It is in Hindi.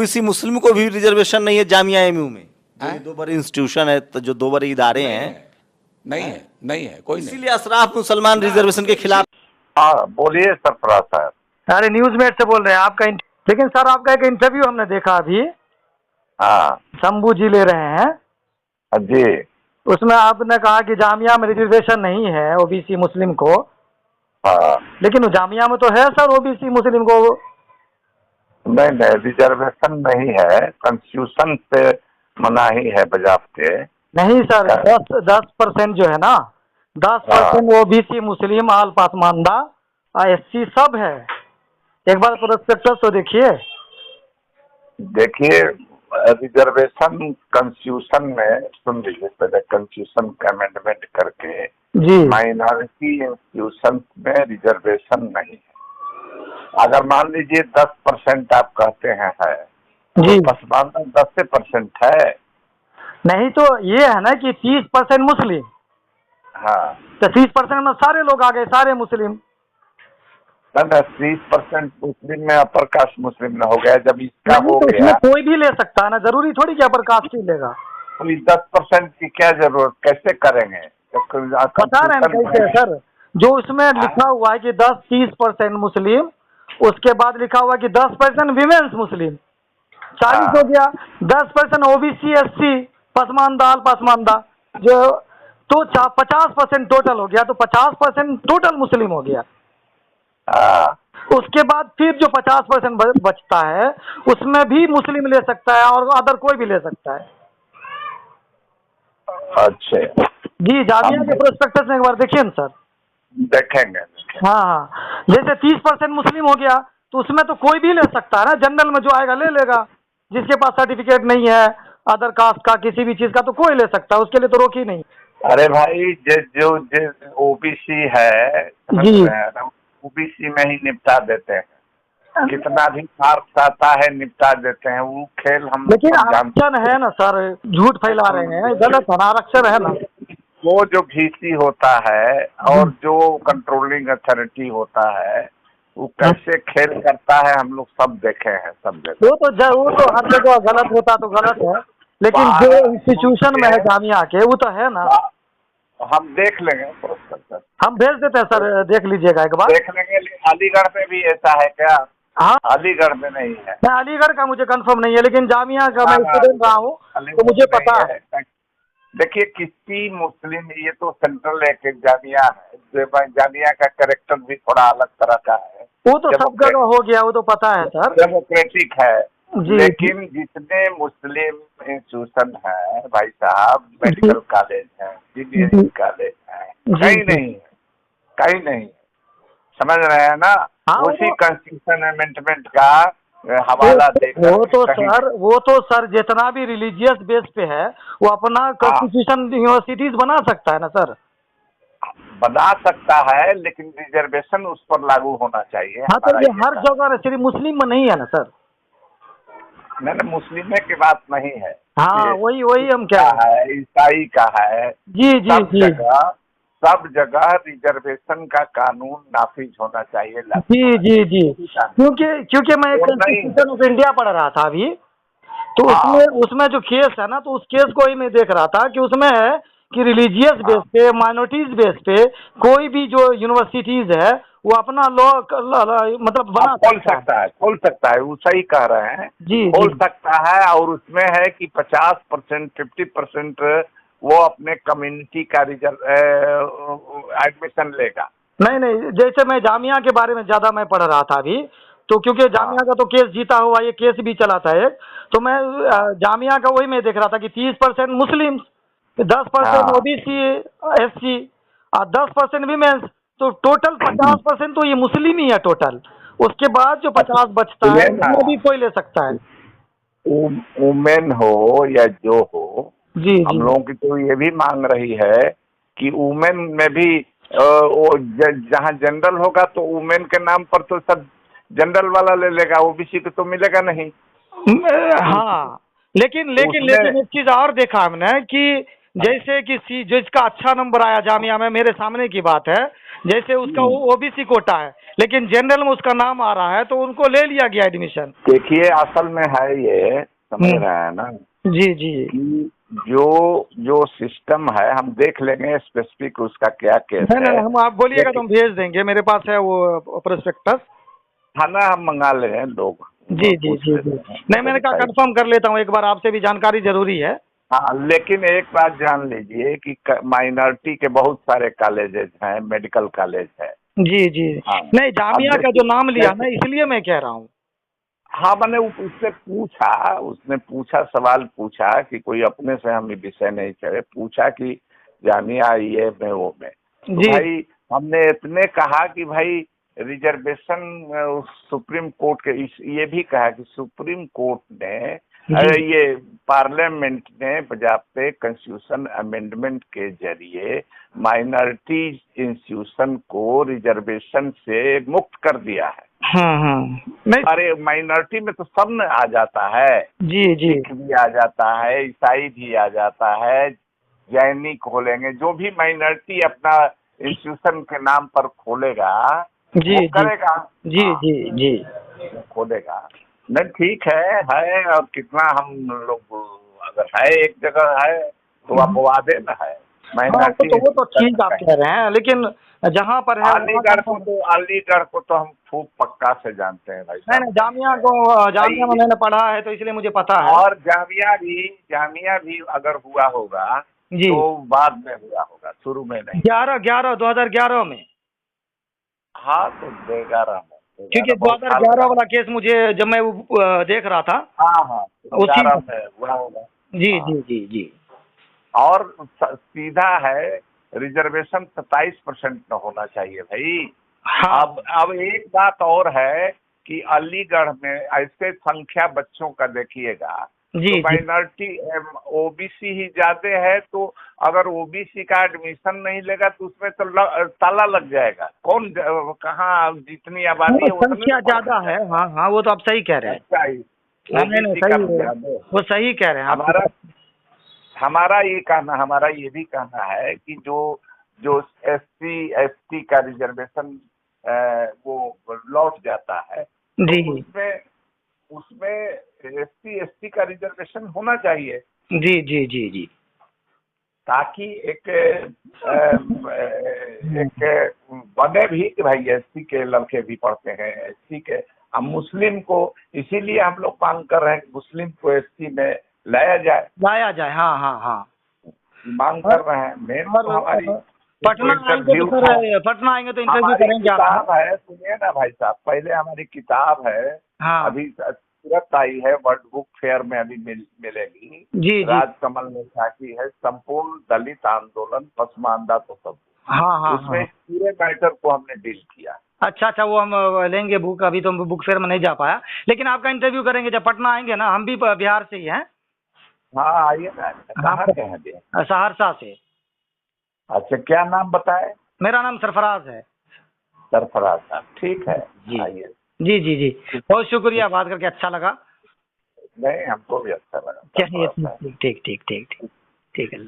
ओबीसी मुस्लिम को भी रिजर्वेशन नहीं है जामिया एमयू में? जो ये हैं? दो बड़े इंस्टीट्यूशन है, तो जो दो बड़े इदारे हैं, नहीं है कोई नहीं। इसीलिए अशराफ मुसलमान रिजर्वेशन के खिलाफ। हाँ बोलिए सरफराज साहब। अरे न्यूज़मेट से बोल रहे हैं आपका लेकिन सर आपका एक इंटरव्यू हमने देखा अभी, हाँ शंभू जी ले रहे हैं, जी। उसमें आपने कहा कि जामिया में रिजर्वेशन नहीं है ओबीसी मुस्लिम को, हाँ लेकिन वो जामिया में तो है सर ओबीसी मुस्लिम को। नहीं रिजर्वेशन नहीं है, कॉन्स्टिट्यूशन से मनाही है बजाते। नहीं सर, 10% जो है ना, 10% ओबीसी मुस्लिम आल पासमानदा SC सब है। एक बार प्रोस्पेक्टस तो देखिए। देखिए रिजर्वेशन कॉन्स्टिट्यूशन में, सुन लीजिए पहले, कॉन्स्टिट्यूशन का अमेंडमेंट करके जी माइनॉरिटी इंस्टीट्यूशन में रिजर्वेशन नहीं है। अगर मान लीजिए 10% आप कहते हैं है, जी, तो पसमानदा 10% है। नहीं तो ये है ना कि 30% मुस्लिम, हाँ तो 30% में सारे लोग आ गए, सारे मुस्लिम। ना 30% मुस्लिम में अपर कास्ट मुस्लिम न हो गया। जब इसका नहीं हो तो गया इसमें कोई भी ले सकता है ना, जरूरी थोड़ी कि अपर कास्ट ही लेगा। तो इस 10% की क्या जरूरत, कैसे करेंगे? बता रहे हैं कैसे है सर, जो उसमें लिखा हुआ है कि 10-30% मुस्लिम, उसके बाद लिखा हुआ है कि 10% विमेंस मुस्लिम, 40 हो गया। 10% ओबीसी SC पसमानदा आल पासमानदा, जो तो 50% टोटल हो गया, तो 50% टोटल मुस्लिम हो गया। उसके बाद फिर जो 50% बचता है उसमें भी मुस्लिम ले सकता है और अदर कोई भी ले सकता है। अच्छा जी, जामिया के प्रोस्पेक्टस में एक बार देखिए ना सर। देखेंगे। हाँ, जैसे 30% मुस्लिम हो गया तो उसमें तो कोई भी ले सकता है ना, जनरल में जो आएगा ले लेगा। जिसके पास सर्टिफिकेट नहीं है अदर कास्ट का, किसी भी चीज का, तो कोई ले सकता है, उसके लिए तो रोक ही नहीं। अरे भाई जो ओबीसी है, जी, ओबीसी में ही निपटा देते हैं। कितना भी मार्क्स आता है निपटा देते हैं, वो खेल हम। लेकिन आरक्षण है ना सर, झूठ फैला रहे हैं, गलत है, आरक्षण है ना। वो जो VC होता है और जो कंट्रोलिंग अथॉरिटी होता है, वो कैसे खेल करता है हम लोग सब देखे हैं, सब देखे। वो तो हर जगह गलत होता तो गलत है, लेकिन जो इंस्टीट्यूशन में है जामिया के, वो तो है ना। हम देख लेंगे, हम भेज देते हैं सर, देख लीजिएगा एक बार। देख लेंगे। अलीगढ़ में भी ऐसा है क्या? हाँ, अलीगढ़ में नहीं है। मैं अलीगढ़ का मुझे कंफर्म नहीं है, लेकिन जामिया का मैं स्टूडेंट रहा हूँ तो मुझे पता है। देखिए किसी मुस्लिम, ये तो सेंट्रल एक जामिया है, जामिया का कैरेक्टर भी थोड़ा अलग तरह का है। वो तो सब जगह हो गया, वो तो पता है सर, डेमोक्रेटिक है जी। लेकिन जितने मुस्लिम इंस्टीट्यूशन है भाई साहब, मेडिकल कॉलेज है, इंजीनियरिंग कॉलेज है, कहीं नहीं है, कहीं नहीं। समझ रहे हैं ना? हाँ, उसी कॉन्स्टिट्यूशन अमेंडमेंट का हवाला देकर वो तो सर जितना भी रिलीजियस बेस पे है वो अपना कॉन्स्टिट्यूशन यूनिवर्सिटीज बना सकता है ना सर। बना सकता है, लेकिन रिजर्वेशन उस पर लागू होना चाहिए। हाँ, तो ये हर जगह सिर्फ मुस्लिम में नहीं है ना सर। नहीं, मुस्लिम की बात नहीं है। हाँ, वही हम क्या है, ईसाई का है। जी, सब जगह रिजर्वेशन का कानून नाफिज होना चाहिए। जी, क्योंकि मैं कॉन्स्टिट्यूशन ऑफ इंडिया पढ़ रहा था अभी, तो उसमें जो केस है ना, तो उस केस को ही मैं देख रहा था कि उसमें है कि रिलीजियस बेस पे, माइनॉरिटीज बेस पे कोई भी जो यूनिवर्सिटीज है वो अपना लॉ मतलब खोल सकता है। वो सही कह रहे हैं जी, खोल सकता है। और उसमें है कि 50%, 50% वो अपने कम्युनिटी का एडमिशन लेगा। नहीं, जैसे मैं जामिया के बारे में ज्यादा मैं पढ़ रहा था अभी, तो क्योंकि जामिया का तो केस जीता हुआ, ये केस भी चला था एक, तो मैं जामिया का वही मैं देख रहा था कि 30% मुस्लिम, 10% ओबीसी SC और 10% विमेंस, तो टोटल 50% तो ये मुस्लिम ही है टोटल। उसके बाद जो 50 बचता है उसमें भी कोई ले सकता है, वुमेन हो या जो हो। जी, हम लोगों की तो ये भी मांग रही है कि वुमेन में भी जहाँ जनरल होगा तो वुमेन के नाम पर तो सब जनरल वाला ले लेगा, ओबीसी को तो मिलेगा नहीं। हाँ, लेकिन एक चीज और देखा हमने कि जैसे कि जिसका अच्छा नंबर आया जामिया में, मेरे सामने की बात है, जैसे उसका ओबीसी कोटा है, लेकिन जनरल में उसका नाम आ रहा है तो उनको ले लिया गया एडमिशन। देखिए असल में है ये, समझ रहे हैं ना, जी जी कि जो सिस्टम है हम देख लेंगे स्पेसिफिक उसका क्या केस नहीं है। नहीं, हम आप बोलिएगा तो हम भेज देंगे, मेरे पास है वो प्रोस्पेक्टस। थाना हम मंगा ले हैं लोग। जी जी जी जी, नहीं मैंने कहा कंफर्म कर लेता हूँ एक बार, आपसे भी जानकारी जरूरी है। हाँ, लेकिन एक बात जान लीजिए कि माइनॉरिटी के बहुत सारे कॉलेजेस हैं, मेडिकल कॉलेज है। जी जी, हाँ, नहीं जामिया अब का जो नाम लिया ना, जैसे- इसलिए मैं कह रहा हूँ। हाँ, मैंने उससे पूछा, उसने पूछा, सवाल पूछा कि कोई अपने से हम ये विषय नहीं चढ़े, पूछा कि जामिया ये में वो में, तो जी भाई हमने इतने कहा कि भाई रिजर्वेशन सुप्रीम कोर्ट के ये भी कहा कि सुप्रीम कोर्ट ने जी ये पार्लियामेंट ने बजाते कॉन्स्टिट्यूशन अमेंडमेंट के जरिए माइनॉरिटी इंस्टीट्यूशन को रिजर्वेशन से मुक्त कर दिया है। नहीं अरे माइनॉरिटी में तो सब न आ जाता है, जी जी सिख भी आ जाता है, ईसाई भी आ जाता है, जैनी खोलेंगे, जो भी माइनॉरिटी अपना इंस्टीट्यूशन के नाम पर खोलेगा जी वो जी करेगा। जी जी जी, खोलेगा। नहीं ठीक है और कितना हम लोग अगर है एक जगह है तो अपवाद है ना है हाँ वो तो ठीक आप कह रहे हैं, लेकिन जहाँ पर है अलीगढ़ को तो हम खूब पक्का से जानते हैं भाई नहीं साहब। नहीं, जामिया में मैंने पढ़ा है तो इसलिए मुझे पता है। और जामिया भी अगर हुआ होगा जी तो बाद में हुआ होगा, शुरू में नहीं। 2011 में, हाँ तो 11 में, क्योंकि 2011 वाला केस मुझे जब मैं देख रहा था हाँ उसी 11 में हुआ होगा। जी हाँ। जी जी जी, और सीधा है रिजर्वेशन 27% न होना चाहिए भाई। हाँ अब एक बात और है कि अलीगढ़ में ऐसे संख्या बच्चों का देखिएगा जी तो जी, माइनॉरिटी ओबीसी ही ज्यादा है, तो अगर ओबीसी का एडमिशन नहीं लेगा तो उसमें तो ताला लग जाएगा। कौन कहाँ जितनी आबादी है संख्या ज्यादा है। हाँ हाँ, वो तो आप सही कह रहे हैं। नहीं नहीं सही है, वो सही कह रहे हैं आप। हमारा ये भी कहना है कि जो SC ST का रिजर्वेशन वो लौट जाता है जी तो उसमें SC ST का रिजर्वेशन होना चाहिए जी जी जी जी, ताकि एक बने भी कि भाई SC के लड़के भी पढ़ते हैं, SC के। अब मुस्लिम को इसीलिए हम लोग मांग कर रहे हैं कि मुस्लिम को SC में लाया जाए। हाँ हाँ हाँ, मांग कर रहे हैं। मेन तो हमारी पटना आएंगे तो सर, पटना आएंगे तो इंटरव्यू करेंगे आप। किताब है, सुनिए ना भाई साहब, पहले हमारी किताब है, हाँ अभी तुरंत आई है, वर्ल्ड बुक फेयर में अभी मिलेगी। जी जी, राजकमल ने छापी है, संपूर्ण दलित आंदोलन पसमानदा तो सब। हाँ हाँ उसमें हाँ, पूरे मैटर को हमने डील किया। अच्छा अच्छा, वो हम लेंगे बुक, अभी तो बुक फेयर में नहीं जा पाया, लेकिन आपका इंटरव्यू करेंगे जब पटना आएंगे ना। हम भी बिहार से ही हैं। हाँ आइए ना, कहाँ के हैं भैया? सहरसा से। अच्छा, क्या नाम बताए? मेरा नाम सरफराज है। सरफराज साहब, ठीक है, जी आइए। जी जी जी, बहुत शुक्रिया, बात करके अच्छा लगा। नहीं, हमको भी अच्छा लगा। चलिए ठीक ठीक ठीक ठीक ठीक, ठीक है।